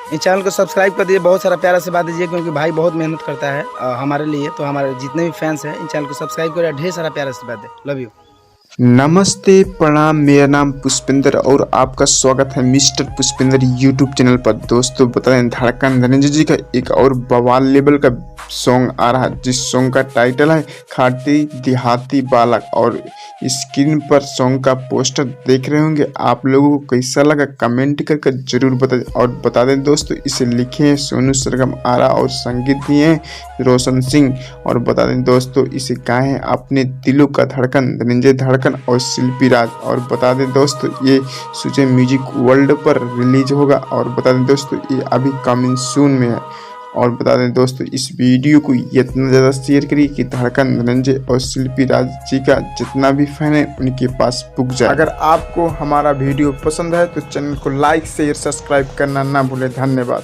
इस चैनल को सब्सक्राइब कर दीजिए, बहुत सारा प्यार आशीर्वाद दीजिए क्योंकि भाई बहुत मेहनत करता है हमारे लिए। तो हमारे जितने भी फैंस हैं इन चैनल को सब्सक्राइब करिए, ढेर सारा प्यार आशीर्वाद दे। Love you. नमस्ते, प्रणाम। मेरा नाम पुष्पिंदर और आपका स्वागत है मिस्टर पुष्पिंदर यूट्यूब चैनल पर। दोस्तों बता दें, धड़कन धनंजय जी का एक और बवाल लेवल का सॉन्ग आ रहा है, जिस सॉन्ग का टाइटल है खाटी देहाती बालक। और स्क्रीन पर सॉन्ग का पोस्टर देख रहे होंगे। आप लोगों को कैसा लगा कमेंट करके जरूर बता दें। और बता दें दोस्तों, इसे लिखे हैं सोनू सरगम आरा और संगीत दिए हैं रोशन सिंह। और बता दें दोस्तों, इसे गाए हैं अपने दिलों का धड़कन धनंजय धड़कन और शिल्पी राज। और बता दें दोस्तों, ये सुचे म्यूजिक वर्ल्ड पर रिलीज होगा। और बता दें दोस्तों, ये अभी कमिंग सून में है। और बता दें दोस्तों, इस वीडियो को इतना ज़्यादा शेयर करिए कि धड़कन धनंजय और शिल्पी राज जी का जितना भी फैन है उनके पास पुग जाए। अगर आपको हमारा वीडियो पसंद है तो चैनल को लाइक शेयर सब्सक्राइब करना ना भूलें। धन्यवाद।